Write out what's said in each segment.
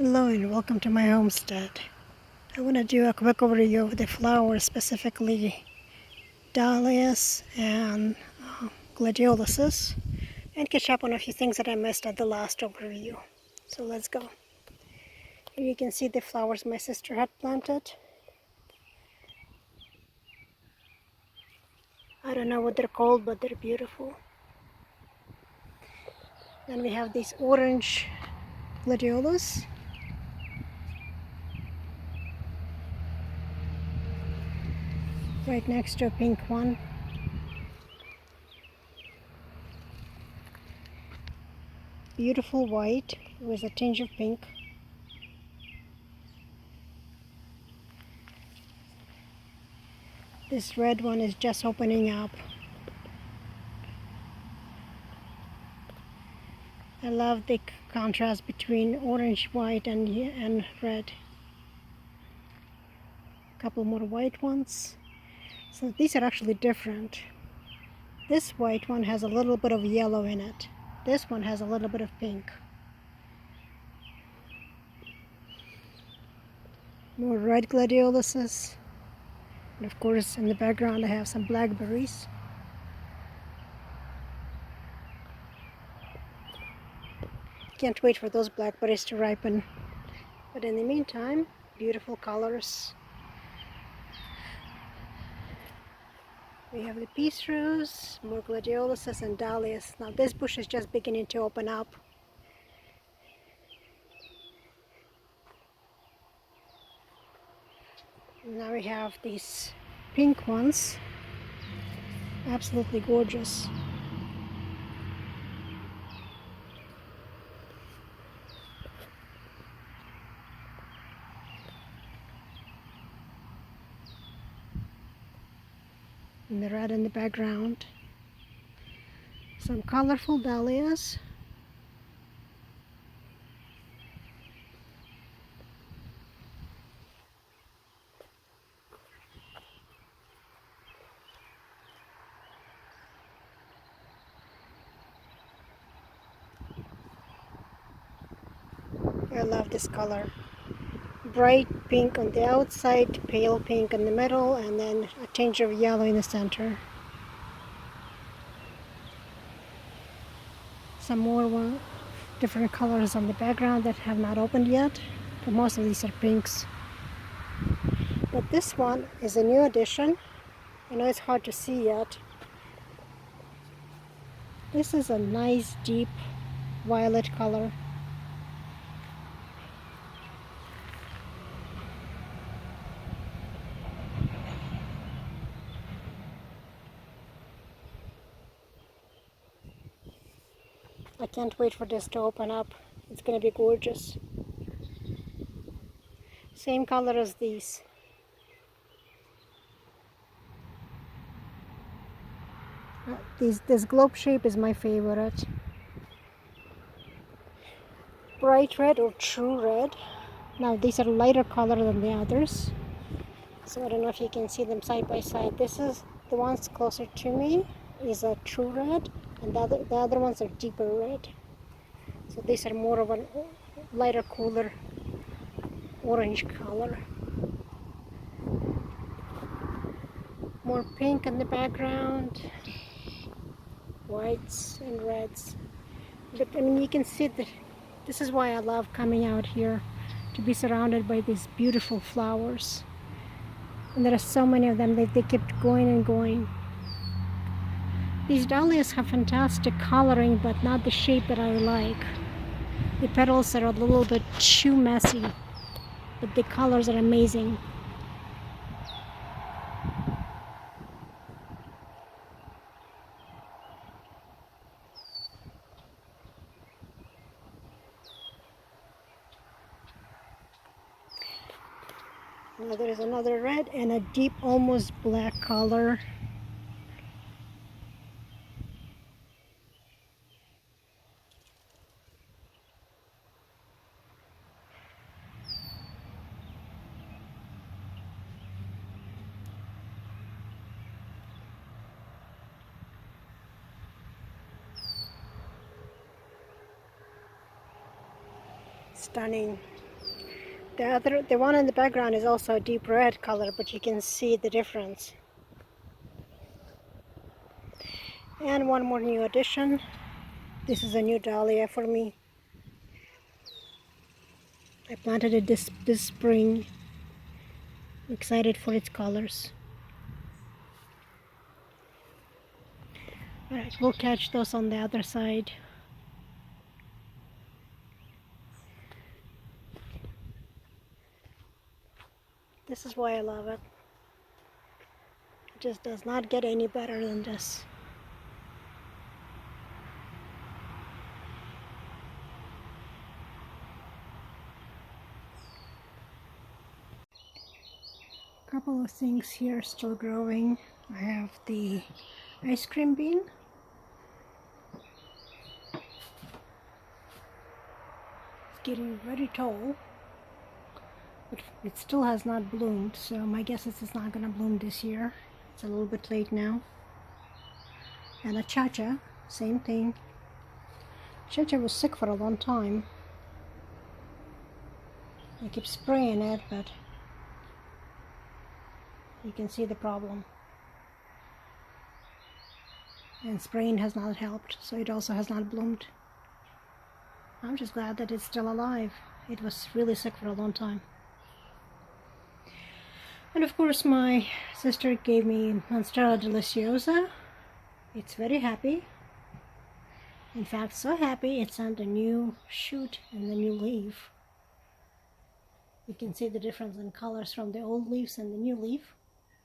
Hello and welcome to my homestead. I want to do a quick overview of the flowers, specifically dahlias and gladioluses, and catch up on a few things that I missed at the last overview. So let's go. Here you can see the flowers my sister had planted. I don't know what they're called, but they're beautiful. Then we have these orange gladiolus. Right next to a pink one. Beautiful white with a tinge of pink. This red one is just opening up. I love the contrast between orange, white, and red. A couple more white ones. So these are actually different. This white one has a little bit of yellow in it. This one has a little bit of pink. More red gladioluses. And of course in the background I have some blackberries. Can't wait for those blackberries to ripen. But in the meantime, beautiful colors. We have the peace rose, more gladioluses and dahlias. Now this bush is just beginning to open up. Now we have these pink ones, absolutely gorgeous. And the red in the background. Some colorful dahlias. I love this color. Bright pink on the outside, pale pink in the middle, and then a tinge of yellow in the center. Some more different colors on the background that have not opened yet, but most of these are pinks. But this one is a new addition. I know it's hard to see yet. This is a nice deep violet color. I can't wait for this to open up. It's going to be gorgeous. Same color as these. This globe shape is my favorite. Bright red or true red. Now these are lighter color than the others. So I don't know if you can see them side by side. This is the ones closer to me is a true red, and the other ones are deeper red. So these are more of a lighter, cooler orange color. More pink in the background, whites and reds. But I mean, you can see that this is why I love coming out here, to be surrounded by these beautiful flowers. And there are so many of them that they kept going and going. These dahlias have fantastic coloring, but not the shape that I like. The petals are a little bit too messy, but the colors are amazing. Now there's another red and a deep, almost black color. Stunning. The one in the background is also a deep red color, but you can see the difference. And one more new addition. This is a new dahlia for me. I planted it this spring. I'm excited for its colors. Alright, we'll catch those on the other side. This is why I love it. It just does not get any better than this. A couple of things here still growing. I have the ice cream bean. It's getting very tall, but it still has not bloomed, so my guess is it's not going to bloom this year. It's a little bit late now. And a cha-cha, same thing. Cha-cha was sick for a long time. I keep spraying it, but you can see the problem. And spraying has not helped, so it also has not bloomed. I'm just glad that it's still alive. It was really sick for a long time. And of course my sister gave me Monstera deliciosa. It's very happy. In fact, so happy it sent a new shoot and a new leaf. You can see the difference in colors from the old leaves and the new leaf.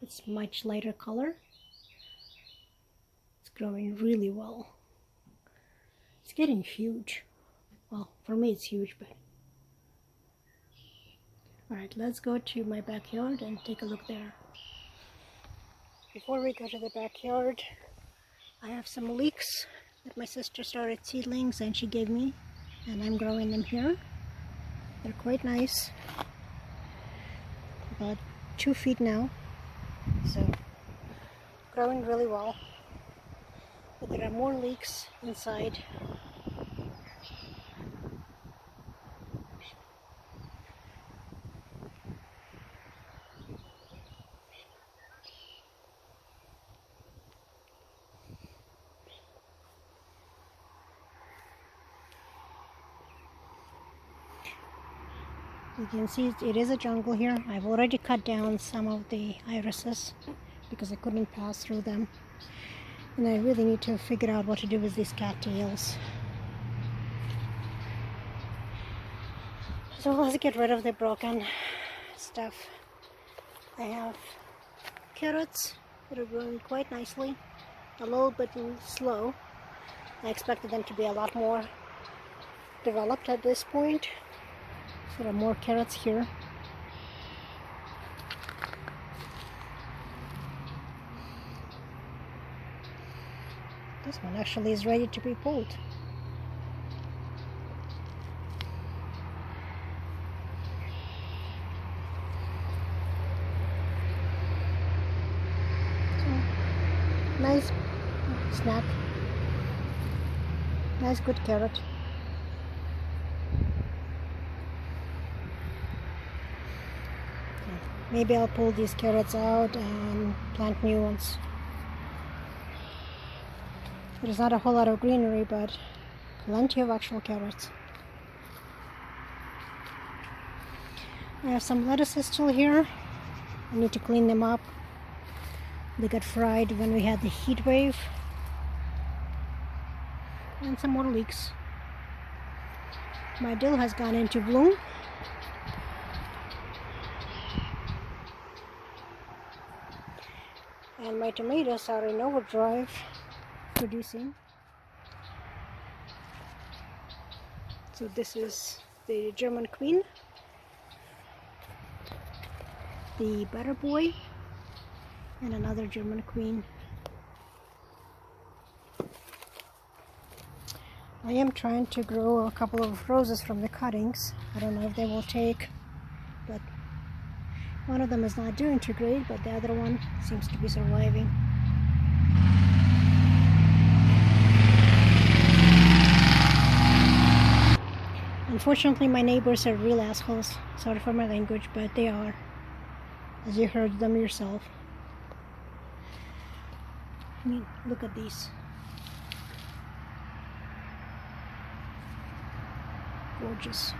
It's much lighter color. It's growing really well. It's getting huge. Well, for me it's huge, but... Alright, let's go to my backyard and take a look there. Before we go to the backyard, I have some leeks that my sister started seedlings and she gave me, and I'm growing them here. They're quite nice. About 2 feet now. So, growing really well. But there are more leeks inside. You can see it is a jungle here. I've already cut down some of the irises because I couldn't pass through them. And I really need to figure out what to do with these cattails. So let's get rid of the broken stuff. I have carrots that are growing quite nicely. A little bit slow. I expected them to be a lot more developed at this point. There are more carrots here. This one actually is ready to be pulled. So, nice snack. Nice good carrot. Maybe I'll pull these carrots out and plant new ones. There's not a whole lot of greenery, but plenty of actual carrots. I have some lettuces still here. I need to clean them up. They got fried when we had the heat wave. And some more leeks. My dill has gone into bloom. And my tomatoes are in overdrive producing. So this is the German Queen, the Butter Boy, and another German Queen. I am trying to grow a couple of roses from the cuttings. I don't know if they will take, but one of them is not doing too great, but the other one seems to be surviving. Unfortunately, my neighbors are real assholes. Sorry for my language, but they are. As you heard them yourself. I mean, look at these. Gorgeous.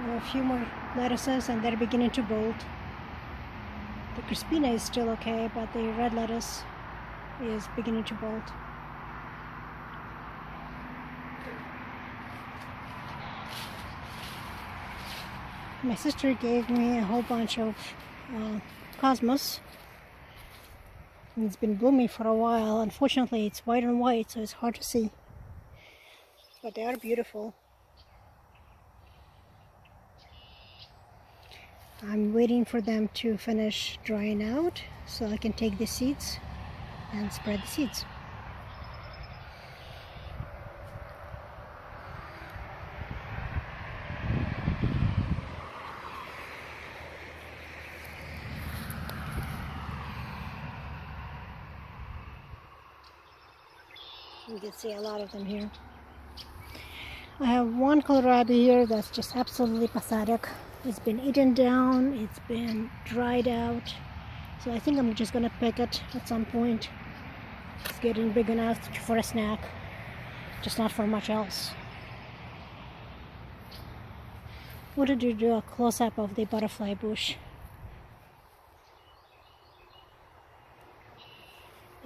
A few more lettuces and they're beginning to bolt. The crispina is still okay, but the red lettuce is beginning to bolt. My sister gave me a whole bunch of cosmos. And it's been blooming for a while. Unfortunately, it's white on white, so it's hard to see. But they are beautiful. I'm waiting for them to finish drying out so I can take the seeds and spread the seeds. You can see a lot of them here. I have one kohlrabi here that's just absolutely pathetic. It's been eaten down, it's been dried out. So I think I'm just gonna pick it at some point. It's getting big enough for a snack, just not for much else. Wanted to do a close-up of the butterfly bush.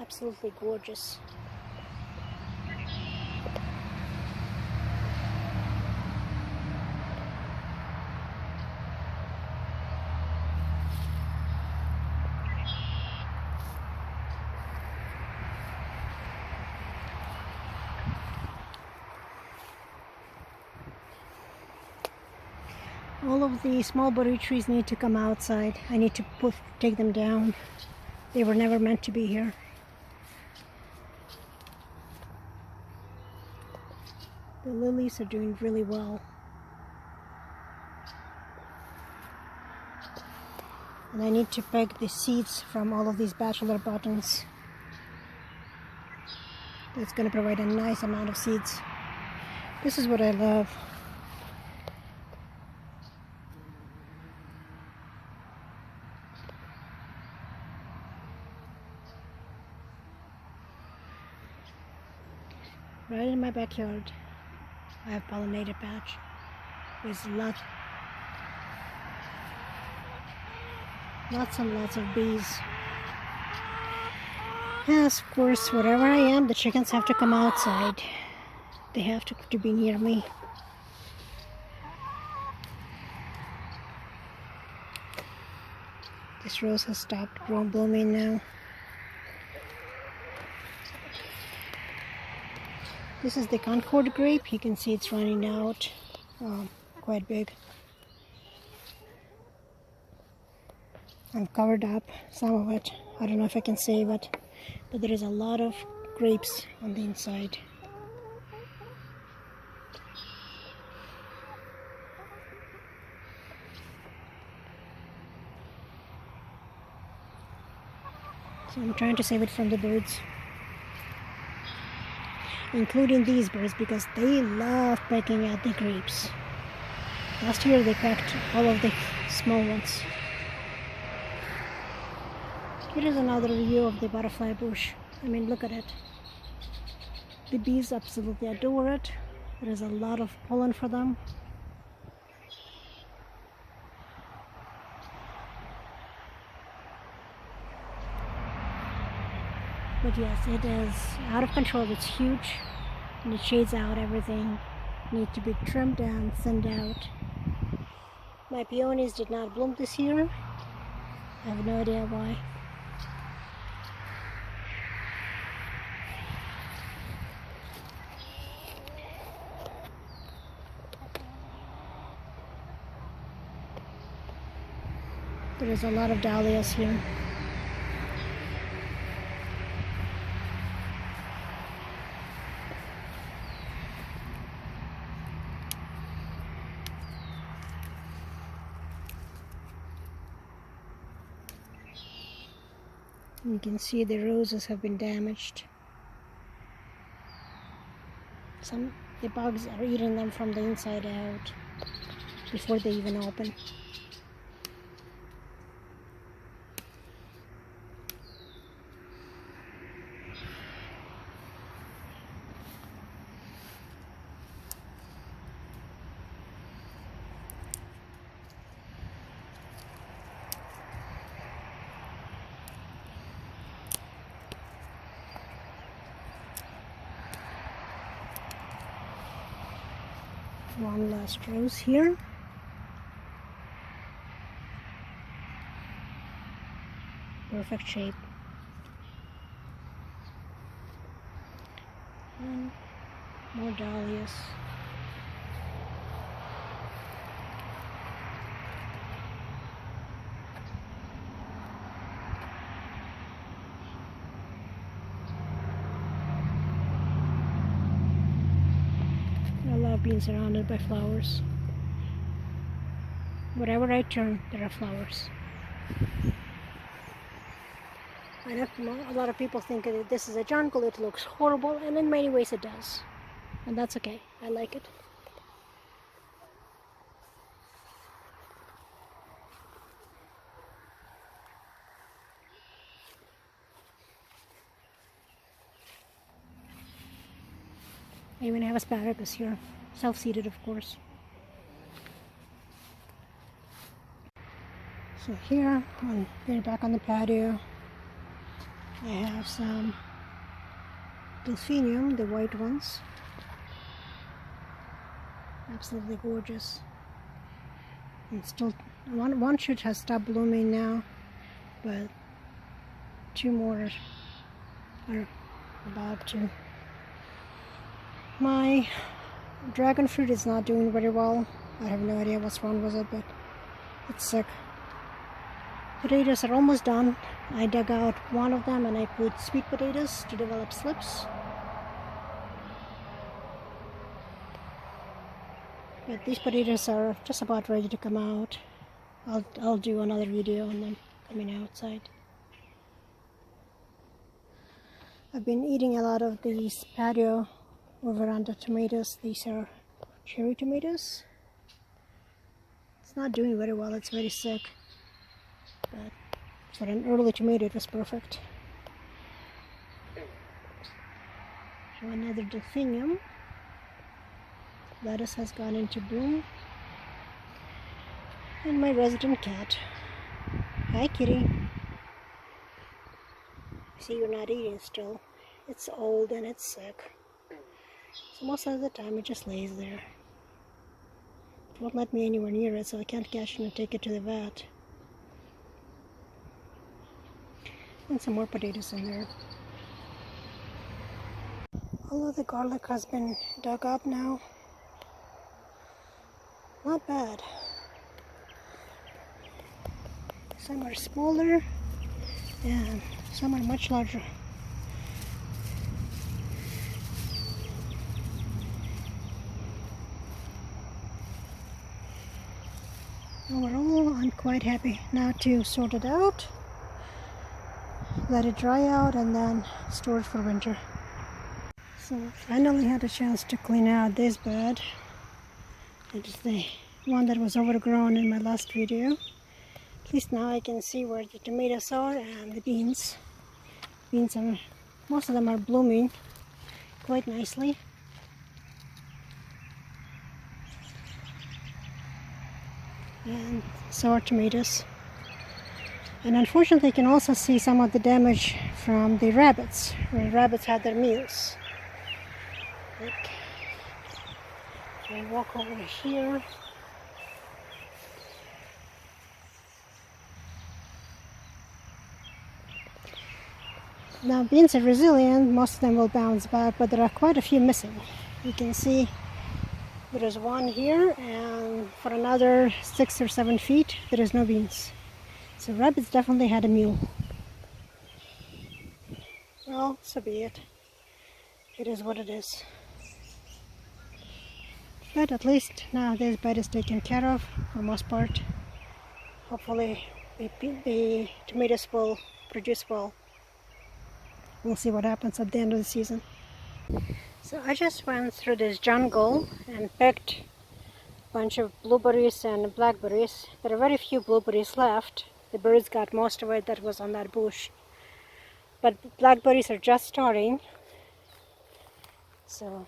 Absolutely gorgeous. All of the small berry trees need to come outside. I need to take them down. They were never meant to be here. The lilies are doing really well. And I need to pick the seeds from all of these bachelor buttons. That's going to provide a nice amount of seeds. This is what I love. Right in my backyard, I have pollinated patch. There's lots and lots of bees. Yes, of course, wherever I am, the chickens have to come outside. They have to be near me. This rose has stopped blooming now. This is the Concord grape. You can see it's running out, quite big. I've covered up some of it. I don't know if I can save it, but there is a lot of grapes on the inside. So I'm trying to save it from the birds, including these birds, because they love pecking at the grapes. Last year they pecked all of the small ones. Here is another view of the butterfly bush. I mean, look at it. The bees absolutely adore it. There is a lot of pollen for them. But yes, it is out of control. It's huge and it shades out everything. Need to be trimmed and thinned out. My peonies did not bloom this year. I have no idea why. There is a lot of dahlias here. You can see the roses have been damaged. The bugs are eating them from the inside out before they even open. One last rose here. Perfect shape. And more dahlias. I love being surrounded by flowers. Wherever I turn, there are flowers. I know a lot of people think that this is a jungle, it looks horrible, and in many ways it does. And that's okay, I like it. I even have asparagus here, self-seeded of course. So here, they're back on the patio. I have some delphinium, the white ones. Absolutely gorgeous. And still, one shoot has stopped blooming now, but two more are about to. My dragon fruit is not doing very well. I have no idea what's wrong with it, but it's sick. Potatoes are almost done. I dug out one of them and I put sweet potatoes to develop slips. But these potatoes are just about ready to come out. I'll do another video on them coming outside. I've been eating a lot of these patio or veranda tomatoes. These are cherry tomatoes. It's not doing very well, it's very sick. But for an early tomato it was perfect. So another delphinium. Lettuce has gone into bloom. And my resident cat. Hi kitty. See, you're not eating still. It's old and it's sick. So most of the time it just lays there. It won't let me anywhere near it, so I can't catch it and take it to the vet. And some more potatoes in there. All of the garlic has been dug up now. Not bad. Some are smaller and some are much larger. Overall, I'm quite happy now to sort it out, let it dry out, and then store it for winter. So I finally had a chance to clean out this bed. It is the one that was overgrown in my last video. At least now I can see where the tomatoes are and the beans. Beans are, most of them are blooming quite nicely. And so are tomatoes. And unfortunately you can also see some of the damage from the rabbits, where rabbits had their meals. Okay. So I walk over here. Now beans are resilient, most of them will bounce back, but there are quite a few missing. You can see there is one here, and for another 6 or 7 feet there is no beans. So rabbits definitely had a meal. Well, so be it. It is what it is. But at least now this bed is taken care of for the most part. Hopefully the tomatoes will produce well. We'll see what happens at the end of the season. So I just went through this jungle and picked a bunch of blueberries and blackberries. There are very few blueberries left. The birds got most of it that was on that bush. But the blackberries are just starting. So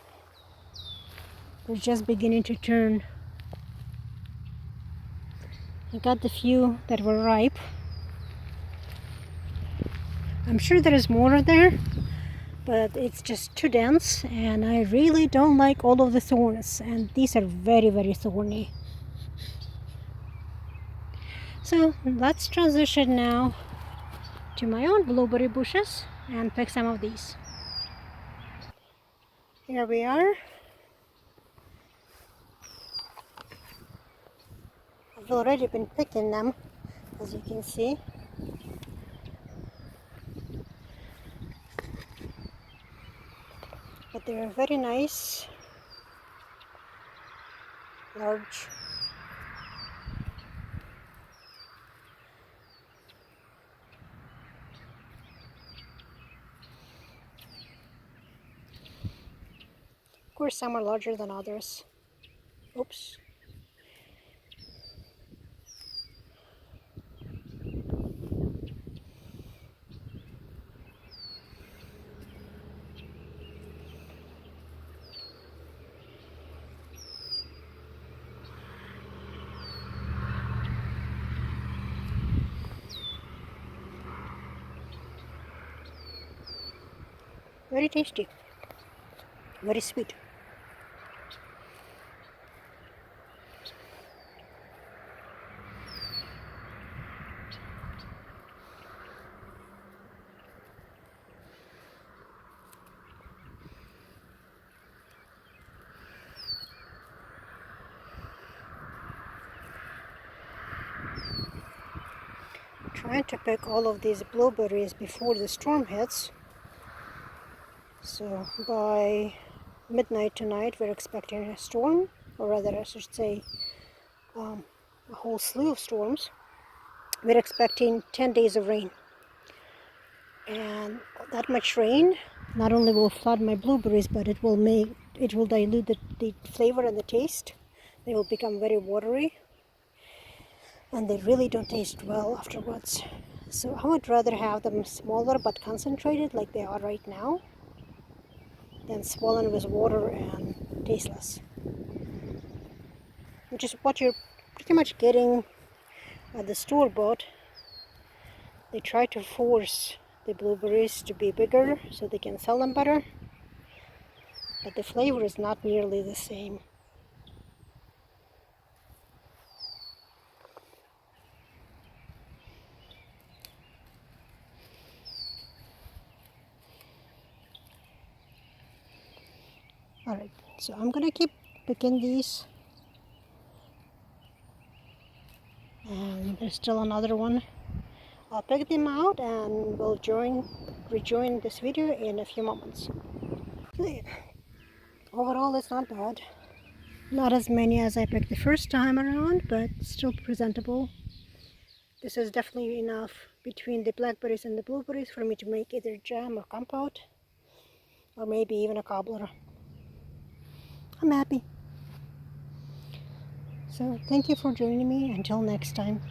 they're just beginning to turn. I got the few that were ripe. I'm sure there is more there, but it's just too dense, and I really don't like all of the thorns, and these are very, very thorny. So let's transition now to my own blueberry bushes and pick some of these. Here we are. I've already been picking them, as you can see. But they're very nice, large. Of course, some are larger than others. Oops. Very tasty, very sweet. Trying to pick all of these blueberries before the storm hits. So by midnight tonight we're expecting a storm, or rather I should say a whole slew of storms. We're expecting 10 days of rain, and that much rain not only will flood my blueberries, but it will dilute the flavor and the taste. They will become very watery, and they really don't taste well afterwards. So I would rather have them smaller but concentrated like they are right now than swollen with water and tasteless, which is what you're pretty much getting at the store-bought. They try to force the blueberries to be bigger so they can sell them better, but the flavor is not nearly the same. Alright, so I'm gonna keep picking these, and there's still another one. I'll pick them out and we'll rejoin this video in a few moments. Overall, it's not bad. Not as many as I picked the first time around, but still presentable. This is definitely enough between the blackberries and the blueberries for me to make either jam or compote, or maybe even a cobbler. I'm happy. So thank you for joining me. Until next time.